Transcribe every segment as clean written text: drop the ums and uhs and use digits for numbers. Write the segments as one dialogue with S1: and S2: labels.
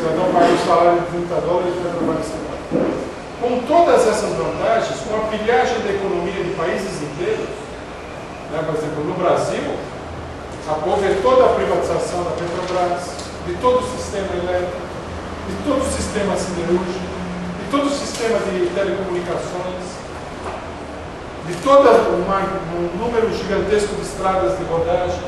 S1: vai dar um salário de 30 dólares e vai trabalhar em São Paulo. Com todas essas vantagens, com a pilhagem da economia de países inteiros, né, por exemplo, no Brasil, houve toda a privatização da Petrobras, de todo o sistema elétrico, de todo o sistema siderúrgico, de todo o sistema de telecomunicações, de todo um número gigantesco de estradas de rodagem,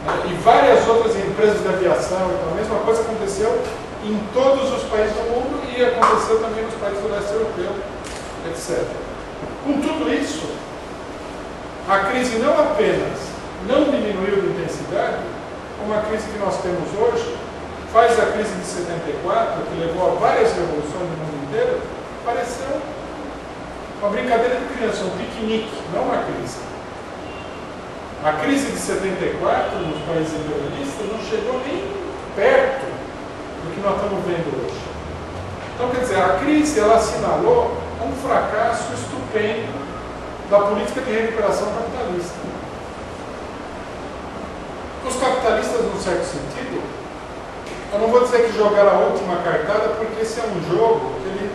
S1: né, e várias outras empresas de aviação. Então, a mesma coisa aconteceu em todos os países do mundo e aconteceu também nos países do leste europeu, etc. Com tudo isso, a crise não apenas não diminuiu de intensidade, como a crise que nós temos hoje, faz a crise de 74, que levou a várias revoluções no mundo inteiro, pareceu uma brincadeira de criança, um piquenique, não uma crise. A crise de 74 nos países imperialistas não chegou nem perto do que nós estamos vendo hoje. Então, quer dizer, a crise ela assinalou um fracasso estupendo da política de recuperação capitalista. Os capitalistas, num certo sentido, eu não vou dizer que jogaram a última cartada, porque esse é um jogo que ele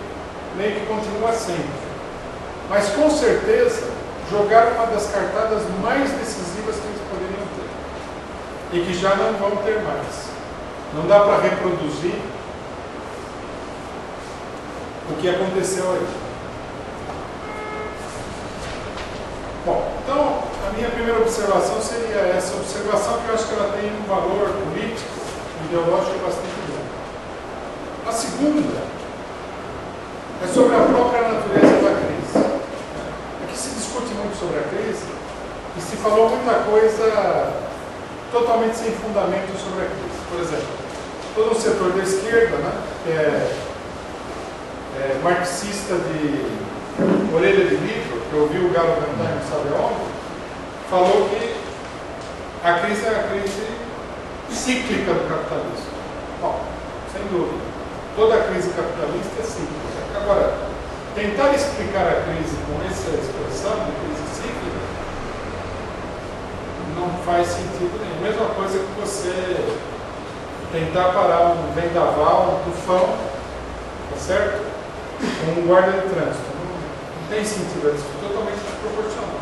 S1: meio que continua sempre. Mas, com certeza, jogaram uma das cartadas mais decisivas que eles poderiam ter. E que já não vão ter mais. Não dá para reproduzir o que aconteceu aí. Bom, então, a minha primeira observação seria essa observação, que eu acho que ela tem um valor político, ideológico bastante grande. A segunda é sobre a própria natureza da crise. Aqui se discute muito sobre a crise e se falou muita coisa totalmente sem fundamento sobre a crise. Por exemplo, todo o setor da esquerda, né, que é marxista de orelha de livro, que ouviu o Galo cantar e não sabe aonde, falou que a crise é a crise cíclica do capitalismo. Bom, sem dúvida, toda a crise capitalista é cíclica. Agora, tentar explicar a crise com essa expressão de crise cíclica não faz sentido nenhum. Mesma coisa que você tentar parar um vendaval, um tufão, tá certo? Com um guarda de trânsito. Não tem sentido, é totalmente desproporcional.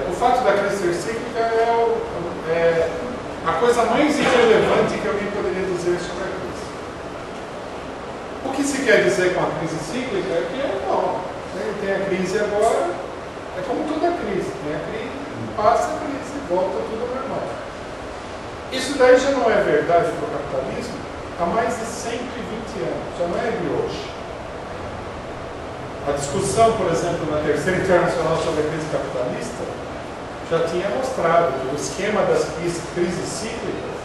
S1: O fato da crise ser cíclica é a coisa mais irrelevante que alguém poderia dizer sobre a crise. O que se quer dizer com a crise cíclica é que não, tem a crise agora, é como toda crise, tem a crise, passa a crise, volta tudo ao normal. Isso daí já não é verdade para o capitalismo há mais de 120 anos, já não é de hoje. A discussão, por exemplo, na Terceira Internacional sobre a crise capitalista já tinha mostrado que o esquema das crises cíclicas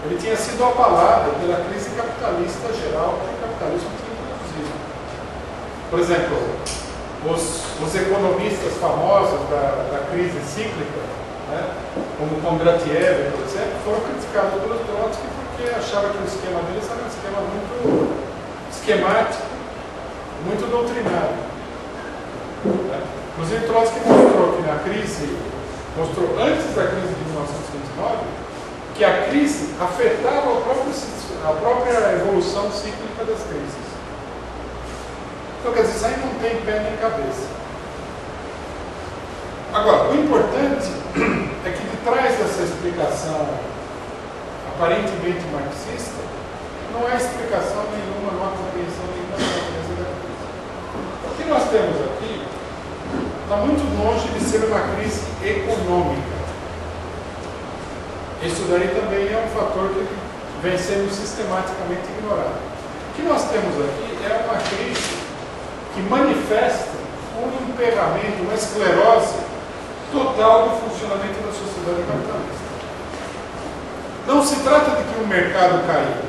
S1: ele tinha sido abalado pela crise capitalista geral que o capitalismo tinha produzido. Por exemplo, os economistas famosos da crise cíclica, né, como Kondratiev, por exemplo, foram criticados pelo Trotsky porque achavam que o esquema deles era um esquema muito esquemático, muito doutrinário. Né? Inclusive, Trotsky mostrou que na crise, mostrou antes da crise de 1929, que a crise afetava a própria evolução cíclica das crises. Então, quer dizer, isso aí não tem pé nem cabeça. Agora, o importante é que de trás dessa explicação aparentemente marxista, não há explicação nenhuma, não há compreensão nenhuma da natureza da crise. O que nós temos aqui está muito longe de ser uma crise econômica. Isso daí também é um fator que vem sendo sistematicamente ignorado. O que nós temos aqui é uma crise que manifesta um emperramento, uma esclerose total do funcionamento da sociedade capitalista. Não se trata de que o mercado caiu.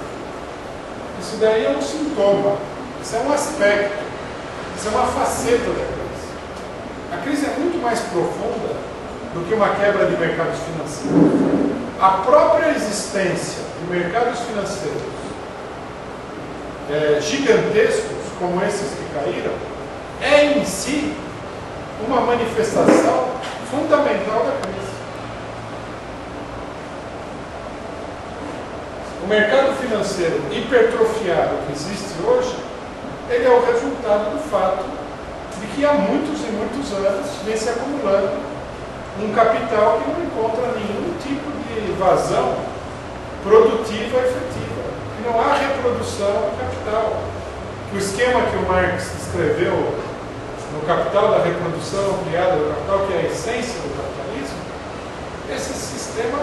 S1: Isso daí é um sintoma, isso é um aspecto, isso é uma faceta da crise. A crise é muito mais profunda do que uma quebra de mercados financeiros. A própria existência de mercados financeiros gigantescos, como esses que caíram, é em si uma manifestação fundamental da crise. O mercado financeiro hipertrofiado que existe hoje, ele é o resultado do fato de que há muitos e muitos anos vem se acumulando um capital que não encontra nenhum tipo de vazão produtiva efetiva. Que não há reprodução do capital. O esquema que o Marx escreveu no Capital da reprodução ampliada do capital, que é a essência do capitalismo, esse sistema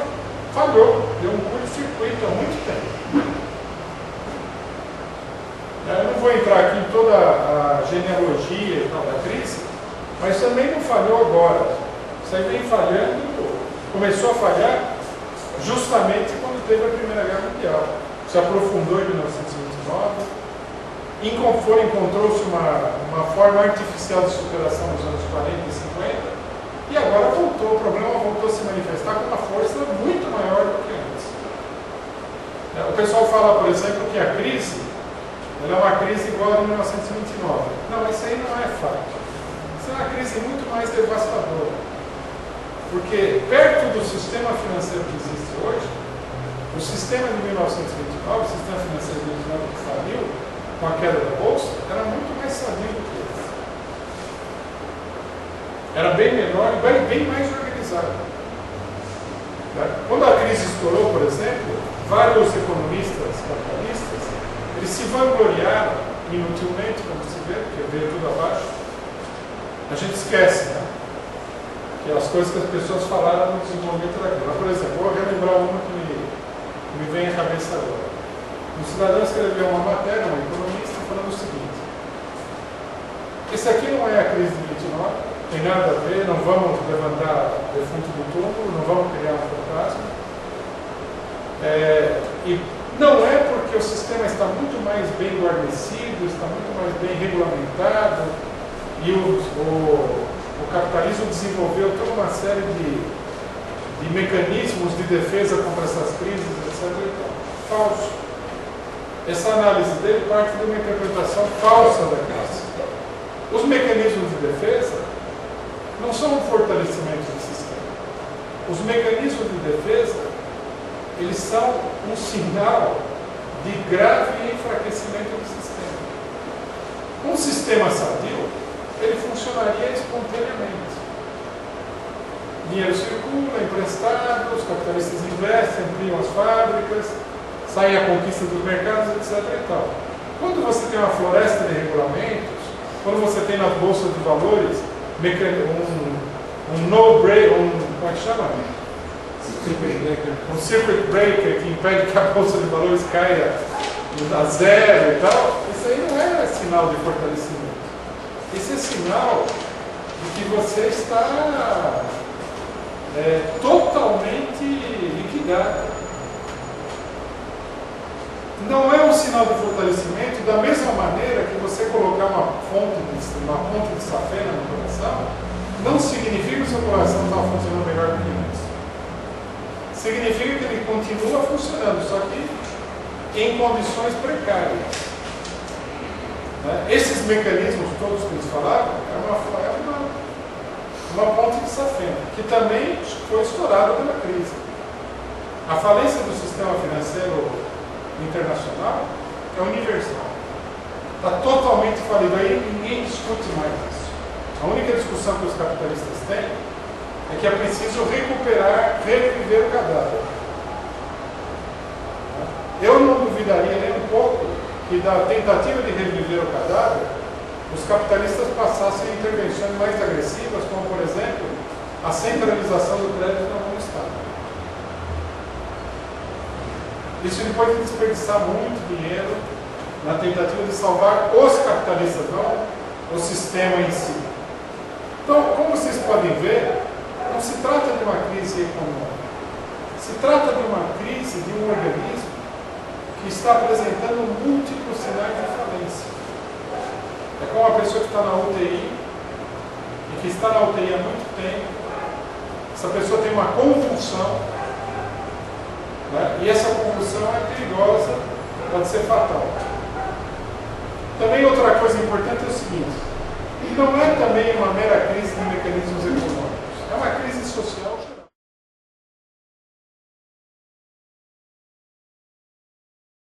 S1: falhou, deu um curto-circuito há muito tempo. Eu não vou entrar aqui em toda a genealogia e tal da crise, mas também não falhou agora. Isso aí vem falhando, começou a falhar justamente quando teve a Primeira Guerra Mundial. Se aprofundou em 1929, encontrou-se uma forma artificial de superação nos anos 40 e 50, e agora voltou, o problema voltou a se manifestar com uma força muito maior do que antes. O pessoal fala, por exemplo, que a crise ela é uma crise igual a 1929. Não, isso aí não é fato. Isso é uma crise muito mais devastadora. Porque perto do sistema financeiro que existe hoje, o sistema de 1929, o sistema financeiro de 1929 que faliu, com a queda da Bolsa, era muito mais sadio do que esse. Era bem menor e bem mais organizado. Quando a crise estourou, por exemplo, vários economistas capitalistas, eles se vangloriaram inutilmente, como se vê, porque veio tudo abaixo. A gente esquece, né? Que as coisas que as pessoas falaram no desenvolvimento da crise. Por exemplo, vou relembrar uma que me vem à cabeça agora. Um cidadão escreveu uma matéria, um economista, falando o seguinte: esse aqui não é a crise de 29, tem nada a ver, não vamos levantar o defunto do túmulo, não vamos criar um fantasma. E não é porque o sistema está muito mais bem guarnecido, está muito mais bem regulamentado, e o capitalismo desenvolveu toda uma série de mecanismos de defesa contra essas crises, etc. Falso. Essa análise dele parte de uma interpretação falsa da crise. Os mecanismos de defesa não são um fortalecimento do sistema. Os mecanismos de defesa, eles são um sinal de grave enfraquecimento do sistema. Um sistema sadio, ele funcionaria espontaneamente. Dinheiro circula, emprestado, os capitalistas investem, ampliam as fábricas, sai a conquista dos mercados, etc. e tal. Quando você tem uma floresta de regulamentos, quando você tem nas bolsas de valores um no-break, como é que chama? Um circuit breaker que impede que a bolsa de valores caia a zero e tal, isso aí não é sinal de fortalecimento. Isso é sinal de que você está totalmente liquidado. Não é um sinal de fortalecimento, da mesma maneira que você colocar uma ponte de safena no coração, não significa que o seu coração está funcionando melhor do que antes. Significa que ele continua funcionando, só que em condições precárias. Esses mecanismos todos que eles falaram, é uma ponte de safena, que também foi estourada pela crise. A falência do sistema financeiro internacional é universal. Está totalmente falido. Aí ninguém discute mais isso. A única discussão que os capitalistas têm é que é preciso reviver o cadáver. Eu não duvidaria nem um pouco que da tentativa de reviver o cadáver, os capitalistas passassem a intervenções mais agressivas, como por exemplo, a centralização do crédito na mão do Estado. Isso pode desperdiçar muito dinheiro na tentativa de salvar os capitalistas, não o sistema em si. Então, como vocês podem ver, não se trata de uma crise econômica. Se trata de uma crise de um organismo que está apresentando múltiplos sinais de falência. É como uma pessoa que está na UTI e que está na UTI há muito tempo. Essa pessoa tem uma convulsão, né? E essa convulsão é perigosa, pode ser fatal. Também outra coisa importante é o seguinte: não é também uma mera crise de mecanismos econômicos, é uma crise social.